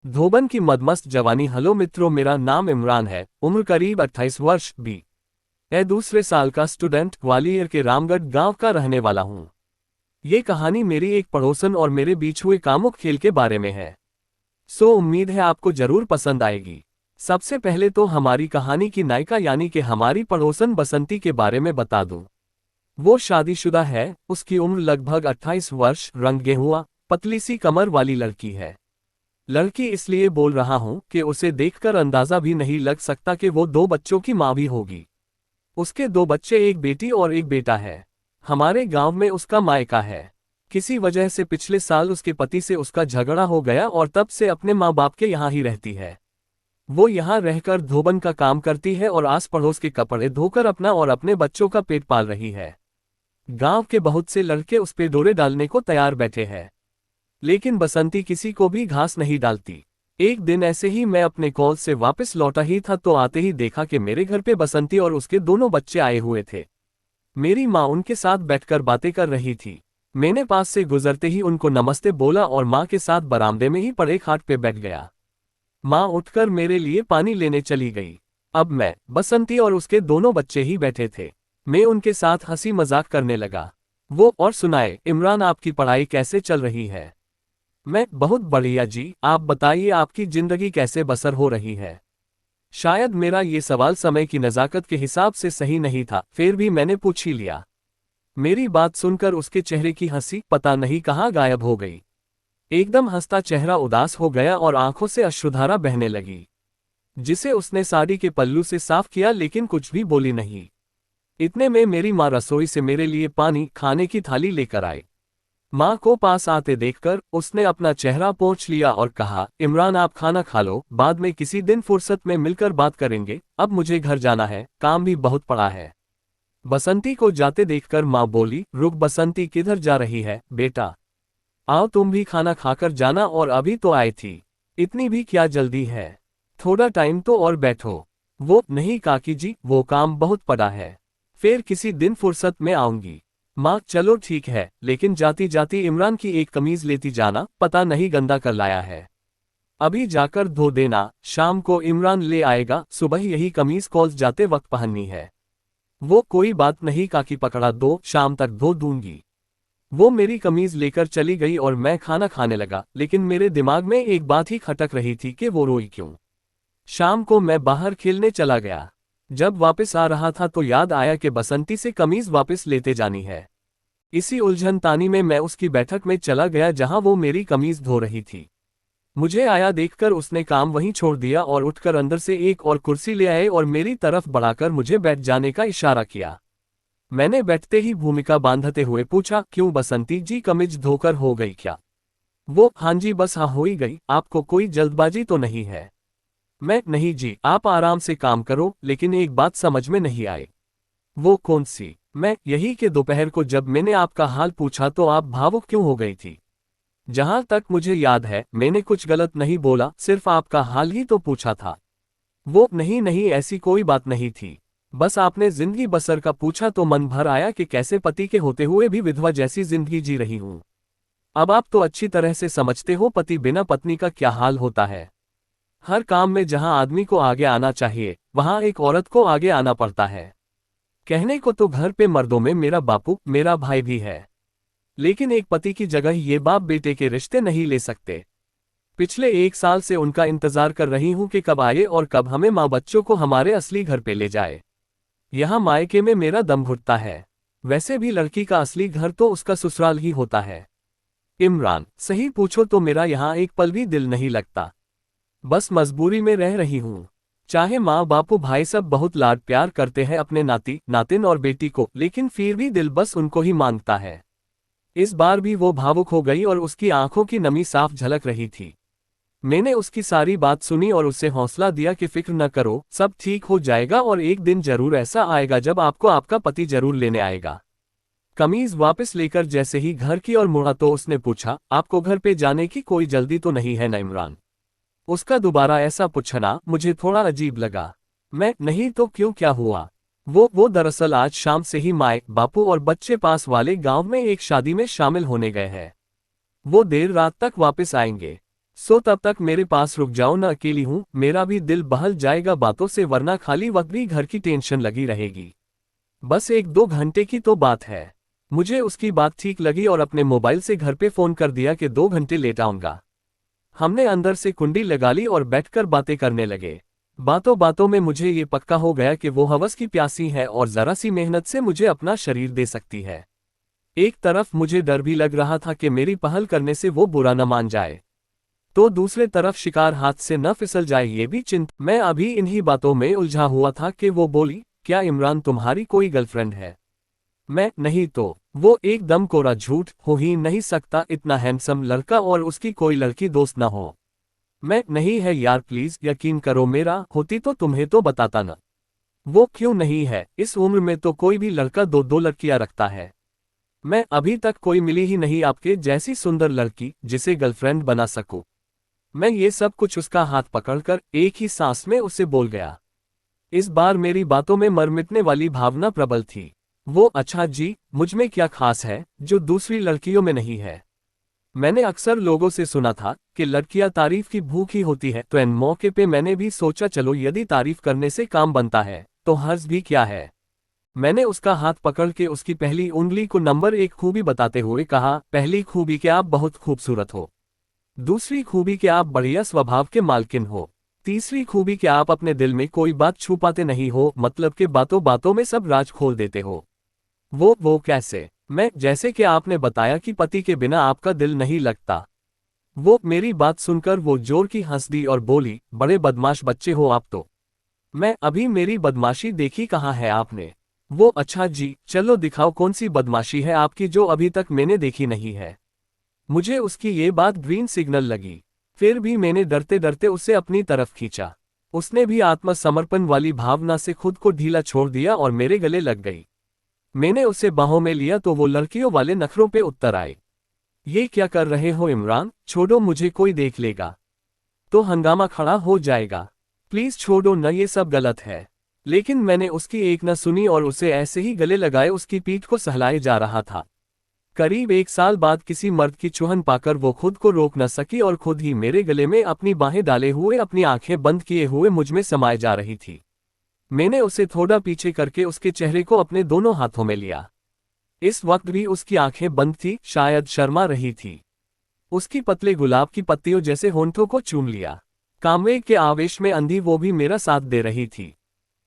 धोबन की मदमस्त जवानी। हेलो मित्रों, मेरा नाम इमरान है, उम्र करीब 28 वर्ष भी है, दूसरे साल का स्टूडेंट, ग्वालियर के रामगढ़ गांव का रहने वाला हूं। ये कहानी मेरी एक पड़ोसन और मेरे बीच हुए कामुक खेल के बारे में है। उम्मीद है आपको जरूर पसंद आएगी। सबसे पहले तो हमारी कहानी की नायिका यानी कि हमारी पड़ोसन बसंती के बारे में बता दूं। वो शादीशुदा है, उसकी उम्र लगभग 28 वर्ष, रंग गेहुआ, पतली सी कमर वाली लड़की है। लड़की इसलिए बोल रहा हूं कि उसे देखकर अंदाजा भी नहीं लग सकता कि वो 2 बच्चों की मां भी होगी। उसके 2 बच्चे, एक बेटी और एक बेटा है। हमारे गांव में उसका मायका है। किसी वजह से पिछले साल उसके पति से उसका झगड़ा हो गया और तब से अपने माँ बाप के यहाँ ही रहती है। वो यहाँ रहकर धोबन का काम करती है और आस पड़ोस के कपड़े धोकर अपना और अपने बच्चों का पेट पाल रही है। गांव के बहुत से लड़के उस पे डोरे डालने को तैयार बैठे हैं, लेकिन बसंती किसी को भी घास नहीं डालती। एक दिन ऐसे ही मैं अपने कॉल से वापस लौटा ही था तो आते ही देखा कि मेरे घर पे बसंती और उसके दोनों बच्चे आए हुए थे। मेरी माँ उनके साथ बैठकर बातें कर रही थी। मैंने पास से गुजरते ही उनको नमस्ते बोला और माँ के साथ बरामदे में ही पड़े खाट पे बैठ गया। माँ उठकर मेरे लिए पानी लेने चली गई। अब मैं, बसंती और उसके दोनों बच्चे ही बैठे थे। मैं उनके साथ हंसी मजाक करने लगा। वो, और सुनाए इमरान, आपकी पढ़ाई कैसे चल रही है? मैं, बहुत बढ़िया जी, आप बताइए आपकी जिंदगी कैसे बसर हो रही है? शायद मेरा ये सवाल समय की नज़ाकत के हिसाब से सही नहीं था, फिर भी मैंने पूछ ही लिया। मेरी बात सुनकर उसके चेहरे की हंसी पता नहीं कहाँ गायब हो गई। एकदम हंसता चेहरा उदास हो गया और आंखों से अश्रुधारा बहने लगी, जिसे उसने साड़ी के पल्लू से साफ किया, लेकिन कुछ भी बोली नहीं। इतने में मेरी माँ रसोई से मेरे लिए पानी, खाने की थाली लेकर आई। माँ को पास आते देखकर उसने अपना चेहरा पोंछ लिया और कहा, इमरान आप खाना खा लो, बाद में किसी दिन फुर्सत में मिलकर बात करेंगे, अब मुझे घर जाना है, काम भी बहुत पड़ा है। बसंती को जाते देखकर माँ बोली, रुक बसंती, किधर जा रही है बेटा? आओ तुम भी खाना खाकर जाना, और अभी तो आई थी, इतनी भी क्या जल्दी है? थोड़ा टाइम तो और बैठो। वो, नहीं काकी जी, वो काम बहुत पड़ा है, फिर किसी दिन फुर्सत में आऊंगी। माँ, चलो ठीक है, लेकिन जाती जाती इमरान की एक कमीज लेती जाना, पता नहीं गंदा कर लाया है। अभी जाकर धो देना, शाम को इमरान ले आएगा, सुबह यही कमीज कॉलेज जाते वक्त पहननी है। वो, कोई बात नहीं काकी, पकड़ा दो, शाम तक धो दूंगी। वो मेरी कमीज लेकर चली गई और मैं खाना खाने लगा, लेकिन मेरे दिमाग में एक बात ही खटक रही थी कि वो रोई क्यों। शाम को मैं बाहर खेलने चला गया। जब वापस आ रहा था तो याद आया कि बसंती से कमीज वापस लेते जानी है। इसी उलझन तानी में मैं उसकी बैठक में चला गया जहां वो मेरी कमीज धो रही थी। मुझे आया देखकर उसने काम वहीं छोड़ दिया और उठकर अंदर से एक और कुर्सी ले आए और मेरी तरफ बढ़ाकर मुझे बैठ जाने का इशारा किया। मैंने बैठते ही भूमिका बांधते हुए पूछा, क्यों बसंती जी, कमीज धोकर हो गई क्या? वो, हाँ जी बस हाँ हो ही गई, आपको कोई जल्दबाजी तो नहीं है? मैं, नहीं जी, आप आराम से काम करो, लेकिन एक बात समझ में नहीं आई। वो कौन सी? मैं, यही कि दोपहर को जब मैंने आपका हाल पूछा तो आप भावुक क्यों हो गई थी? जहां तक मुझे याद है मैंने कुछ गलत नहीं बोला, सिर्फ आपका हाल ही तो पूछा था। वो, नहीं नहीं, ऐसी कोई बात नहीं थी, बस आपने जिंदगी बसर का पूछा तो मन भर आया कि कैसे पति के होते हुए भी विधवा जैसी जिंदगी जी रही हूं। अब आप तो अच्छी तरह से समझते हो पति बिना पत्नी का क्या हाल होता है। हर काम में जहां आदमी को आगे आना चाहिए, वहां एक औरत को आगे आना पड़ता है। कहने को तो घर पे मर्दों में मेरा बापू, मेरा भाई भी है, लेकिन एक पति की जगह ये बाप बेटे के रिश्ते नहीं ले सकते। पिछले 1 साल से उनका इंतजार कर रही हूं कि कब आए और कब हमें माँ बच्चों को हमारे असली घर पे ले जाए। यहाँ मायके में मेरा दम घुटता है। वैसे भी लड़की का असली घर तो उसका ससुराल ही होता है। इमरान, सही पूछो तो मेरा यहाँ एक पल भी दिल नहीं लगता, बस मजबूरी में रह रही हूँ। चाहे माँ बापू भाई सब बहुत लाड प्यार करते हैं अपने नाती नातिन और बेटी को, लेकिन फिर भी दिल बस उनको ही मांगता है। इस बार भी वो भावुक हो गई और उसकी आंखों की नमी साफ झलक रही थी। मैंने उसकी सारी बात सुनी और उसे हौसला दिया कि फिक्र न करो, सब ठीक हो जाएगा और एक दिन जरूर ऐसा आएगा जब आपको आपका पति जरूर लेने आएगा। कमीज वापस लेकर जैसे ही घर की ओर मुड़ा तो उसने पूछा, आपको घर पे जाने की कोई जल्दी तो नहीं है ना इमरान? उसका दोबारा ऐसा पूछना मुझे थोड़ा अजीब लगा। मैं, नहीं तो क्यों, क्या हुआ? वो दरअसल आज शाम से ही माए बापू और बच्चे पास वाले गांव में एक शादी में शामिल होने गए हैं। वो देर रात तक वापस आएंगे। सो तब तक मेरे पास रुक जाओ ना, अकेली हूं, मेरा भी दिल बहल जाएगा बातों से, वरना खाली वक्त भी घर की टेंशन लगी रहेगी। बस 1-2 घंटे की तो बात है। मुझे उसकी बात ठीक लगी और अपने मोबाइल से घर पे फोन कर दिया कि 2 घंटे लेट आऊंगा। हमने अंदर से कुंडी लगा ली और बैठकर बातें करने लगे। बातों बातों में मुझे ये पक्का हो गया कि वो हवस की प्यासी है और जरा सी मेहनत से मुझे अपना शरीर दे सकती है। एक तरफ मुझे डर भी लग रहा था कि मेरी पहल करने से वो बुरा न मान जाए, तो दूसरे तरफ शिकार हाथ से न फिसल जाए ये भी चिंता। मैं अभी इन्हीं बातों में उलझा हुआ था कि वो बोली, क्या इमरान तुम्हारी कोई गर्लफ्रेंड है? मैं, नहीं तो। वो एकदम कोरा झूठ, हो ही नहीं सकता, इतना हैंडसम लड़का और उसकी कोई लड़की दोस्त ना हो। मैं, नहीं है यार, प्लीज यकीन करो, मेरा होती तो तुम्हें तो बताता ना। वो, क्यों नहीं है, इस उम्र में तो कोई भी लड़का दो दो लड़कियां रखता है। मैं, अभी तक कोई मिली ही नहीं आपके जैसी सुंदर लड़की जिसे गर्लफ्रेंड बना सकूं। मैं ये सब कुछ उसका हाथ पकड़कर एक ही सांस में उसे बोल गया। इस बार मेरी बातों में मरमिटने वाली भावना प्रबल थी। वो, अच्छा जी, मुझमें क्या खास है जो दूसरी लड़कियों में नहीं है? मैंने अक्सर लोगों से सुना था कि लड़कियां तारीफ की भूखी होती है, तो इन मौके पे मैंने भी सोचा चलो यदि तारीफ करने से काम बनता है तो हर्ज भी क्या है। मैंने उसका हाथ पकड़ के उसकी पहली उंगली को नंबर 1 खूबी बताते हुए कहा, पहली खूबी कि आप बहुत खूबसूरत हो। दूसरी खूबी कि आप बढ़िया स्वभाव के मालकिन हो। तीसरी खूबी कि आप अपने दिल में कोई बात छुपाते नहीं हो, मतलब कि बातों बातों में सब राज खोल देते हो। वो कैसे? मैं, जैसे कि आपने बताया कि पति के बिना आपका दिल नहीं लगता। वो, मेरी बात सुनकर वो जोर की हंस दी और बोली, बड़े बदमाश बच्चे हो आप तो। मैं, अभी मेरी बदमाशी देखी कहाँ है आपने? वो, अच्छा जी, चलो दिखाओ कौन सी बदमाशी है आपकी जो अभी तक मैंने देखी नहीं है। मुझे उसकी ये बात ग्रीन सिग्नल लगी। फिर भी मैंने डरते डरते उसे अपनी तरफ खींचा। उसने भी आत्मसमर्पण वाली भावना से खुद को ढीला छोड़ दिया और मेरे गले लग गई। मैंने उसे बाहों में लिया तो वो लड़कियों वाले नखरों पे उत्तर आए। ये क्या कर रहे हो इमरान, छोड़ो, मुझे कोई देख लेगा तो हंगामा खड़ा हो जाएगा। प्लीज छोड़ो न, ये सब गलत है। लेकिन मैंने उसकी एक न सुनी और उसे ऐसे ही गले लगाए उसकी पीठ को सहलाए जा रहा था। करीब 1 साल बाद किसी मर्द की चुहन पाकर वो खुद को रोक न सकी और खुद ही मेरे गले में अपनी बाहें डाले हुए, अपनी आंखें बंद किए हुए मुझ में समाये जा रही थी। मैंने उसे थोड़ा पीछे करके उसके चेहरे को अपने दोनों हाथों में लिया। इस वक्त भी उसकी आंखें बंद थी, शायद शर्मा रही थी। उसकी पतले गुलाब की पत्तियों जैसे होंठों को चूम लिया। कामवेग के आवेश में अंधी वो भी मेरा साथ दे रही थी।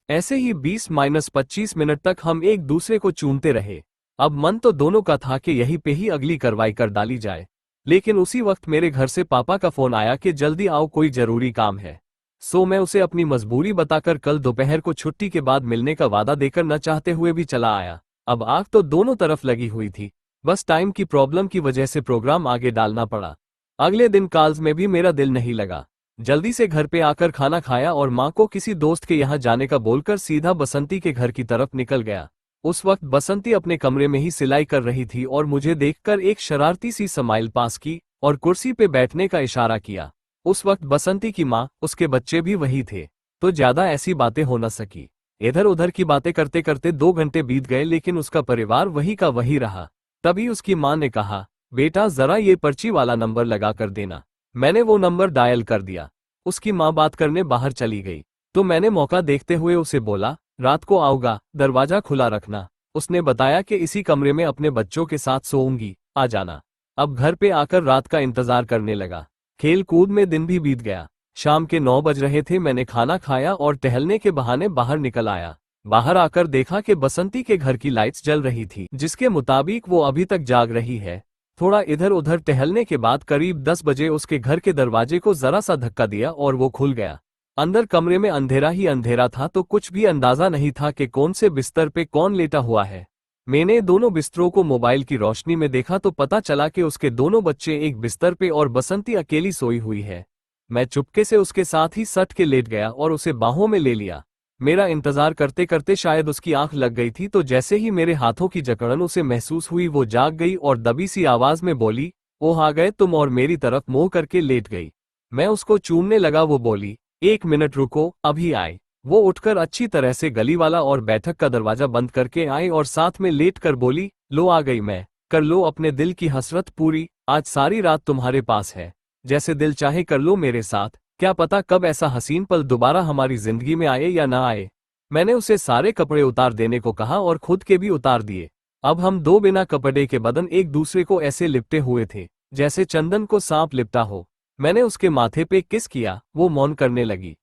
ऐसे ही 20-25 मिनट तक हम एक दूसरे को चूमते रहे। अब मन तो दोनों का था कि यहीं पे ही अगली कार्रवाई कर डाली जाए, लेकिन उसी वक्त मेरे घर से पापा का फोन आया कि जल्दी आओ, कोई जरूरी काम है। सो मैं उसे अपनी मजबूरी बताकर कल दोपहर को छुट्टी के बाद मिलने का वादा देकर न चाहते हुए भी चला आया। अब आग तो दोनों तरफ लगी हुई थी, बस टाइम की प्रॉब्लम की वजह से प्रोग्राम आगे डालना पड़ा। अगले दिन कॉल्स में भी मेरा दिल नहीं लगा। जल्दी से घर पे आकर खाना खाया और माँ को किसी दोस्त के यहाँ जाने का बोलकर सीधा बसंती के घर की तरफ निकल गया। उस वक्त बसंती अपने कमरे में ही सिलाई कर रही थी और मुझे देखकर एक शरारती सी स्माइल पास की और कुर्सी पे बैठने का इशारा किया। उस वक्त बसंती की माँ, उसके बच्चे भी वही थे, तो ज्यादा ऐसी बातें हो न सकी। इधर उधर की बातें करते करते 2 घंटे बीत गए, लेकिन उसका परिवार वही का वही रहा। तभी उसकी माँ ने कहा, बेटा जरा ये पर्ची वाला नंबर लगा कर देना। मैंने वो नंबर डायल कर दिया। उसकी माँ बात करने बाहर चली गई, तो मैंने मौका देखते हुए उसे बोला, रात को आऊंगा, दरवाजा खुला रखना। उसने बताया कि इसी कमरे में अपने बच्चों के साथ सोऊंगी, आ जाना। अब घर पे आकर रात का इंतजार करने लगा। खेल कूद में दिन भी बीत गया। शाम के 9 बज रहे थे। मैंने खाना खाया और टहलने के बहाने बाहर निकल आया। बाहर आकर देखा कि बसंती के घर की लाइट्स जल रही थी, जिसके मुताबिक वो अभी तक जाग रही है। थोड़ा इधर उधर टहलने के बाद करीब 10 बजे उसके घर के दरवाजे को जरा सा धक्का दिया और वो खुल गया। अंदर कमरे में अंधेरा ही अंधेरा था, तो कुछ भी अंदाजा नहीं था कि कौन से बिस्तर पे कौन लेटा हुआ है। मैंने दोनों बिस्तरों को मोबाइल की रोशनी में देखा तो पता चला कि उसके दोनों बच्चे एक बिस्तर पे और बसंती अकेली सोई हुई है। मैं चुपके से उसके साथ ही सट के लेट गया और उसे बाहों में ले लिया। मेरा इंतजार करते करते शायद उसकी आंख लग गई थी, तो जैसे ही मेरे हाथों की जकड़न उसे महसूस हुई, वो जाग गई और दबी सी आवाज में बोली, ओह आ गए तुम, और मेरी तरफ मुंह करके लेट गई। मैं उसको चूमने लगा। वो बोली, 1 मिनट रुको, अभी आए। वो उठकर अच्छी तरह से गली वाला और बैठक का दरवाजा बंद करके आई और साथ में लेट कर बोली, लो आ गई मैं, कर लो अपने दिल की हसरत पूरी, आज सारी रात तुम्हारे पास है, जैसे दिल चाहे कर लो मेरे साथ, क्या पता कब ऐसा हसीन पल दोबारा हमारी जिंदगी में आए या ना आए। मैंने उसे सारे कपड़े उतार देने को कहा और खुद के भी उतार दिए। अब हम दो बिना कपड़े के बदन एक दूसरे को ऐसे लिपटे हुए थे जैसे चंदन को सांप लिपटा हो। मैंने उसके माथे पे किस किया, वो मौन करने लगी।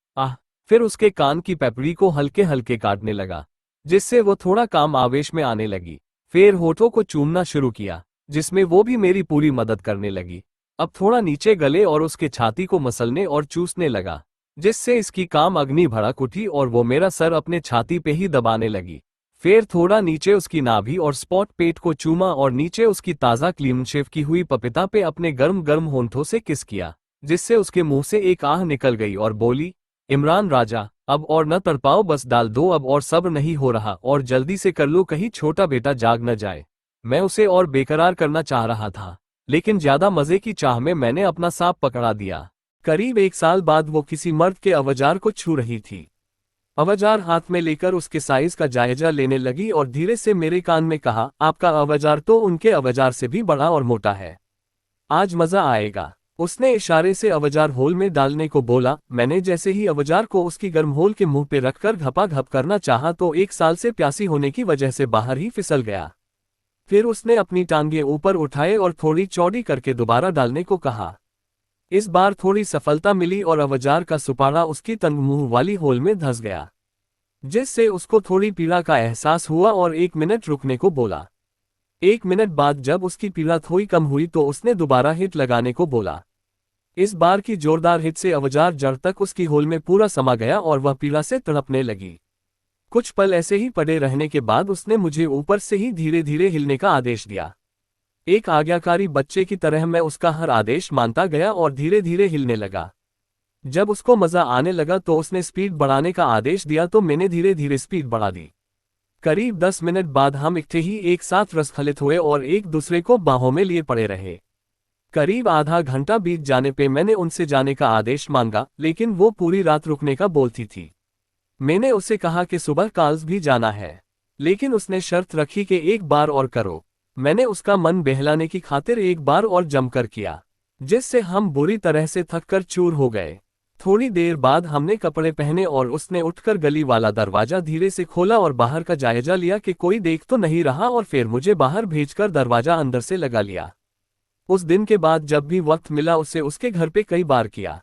फिर उसके कान की पेपड़ी को हल्के हल्के काटने लगा, जिससे वो थोड़ा काम आवेश में आने लगी। फिर होठों को चूमना शुरू किया, जिसमें वो भी मेरी पूरी मदद करने लगी। अब थोड़ा नीचे गले और उसके छाती को मसलने और चूसने लगा, जिससे इसकी काम अग्नि भड़क उठी और वो मेरा सर अपने छाती पे ही दबाने लगी। फिर थोड़ा नीचे उसकी नाभि और स्पॉट पेट को चूमा और नीचे उसकी ताज़ा क्लीन शेव की हुई पपीता पे अपने गर्म गर्म होंठों से किस किया, जिससे उसके मुंह से एक आह निकल गई और बोली, इमरान राजा, अब और न तड़पाओ, बस डाल दो अब, और सब्र नहीं हो रहा, और जल्दी से कर लो कहीं छोटा बेटा जाग न जाए। मैं उसे और बेकरार करना चाह रहा था, लेकिन ज्यादा मजे की चाह में मैंने अपना सांप पकड़ा दिया। करीब 1 साल बाद वो किसी मर्द के अवजार को छू रही थी। अवजार हाथ में लेकर उसके साइज का जायजा लेने लगी और धीरे से मेरे कान में कहा, आपका अवजार तो उनके अवजार से भी बड़ा और मोटा है, आज मजा आएगा। उसने इशारे से अवजार होल में डालने को बोला। मैंने जैसे ही अवजार को उसकी गर्म होल के मुंह पे रखकर घपा-घप करना चाहा तो 1 साल से प्यासी होने की वजह से बाहर ही फिसल गया। फिर उसने अपनी टांगे ऊपर उठाए और थोड़ी चौड़ी करके दोबारा डालने को कहा। इस बार थोड़ी सफलता मिली और अवजार का सुपाड़ा उसकी तंग मुंह वाली होल में धंस गया, जिससे उसको थोड़ी पीड़ा का एहसास हुआ और 1 मिनट रुकने को बोला। 1 मिनट बाद जब उसकी पीड़ा थोड़ी कम हुई तो उसने दोबारा हिट लगाने को बोला। इस बार की जोरदार हिट से अवजार जड़ तक उसकी होल में पूरा समा गया और वह पीड़ा से तड़पने लगी। कुछ पल ऐसे ही पड़े रहने के बाद उसने मुझे ऊपर से ही धीरे धीरे हिलने का आदेश दिया। एक आज्ञाकारी बच्चे की तरह मैं उसका हर आदेश मानता गया और धीरे धीरे हिलने लगा। जब उसको मजा आने लगा तो उसने स्पीड बढ़ाने का आदेश दिया तो मैंने धीरे धीरे स्पीड बढ़ा दी। करीब 10 मिनट बाद हम इकट्ठे ही एक साथ रसखलित हुए और एक दूसरे को बाहों में लिए पड़े रहे। करीब आधा घंटा बीत जाने पे मैंने उनसे जाने का आदेश मांगा, लेकिन वो पूरी रात रुकने का बोलती थी। मैंने उसे कहा कि सुबह कॉलेज भी जाना है, लेकिन उसने शर्त रखी कि एक बार और करो। मैंने उसका मन बहलाने की खातिर एक बार और जमकर किया, जिससे हम बुरी तरह से थककर चूर हो गए। थोड़ी देर बाद हमने कपड़े पहने और उसने उठकर गली वाला दरवाजा धीरे से खोला और बाहर का जायजा लिया कि कोई देख तो नहीं रहा, और फिर मुझे बाहर भेजकर दरवाजा अंदर से लगा लिया। उस दिन के बाद जब भी वक्त मिला उसे उसके घर पे कई बार किया।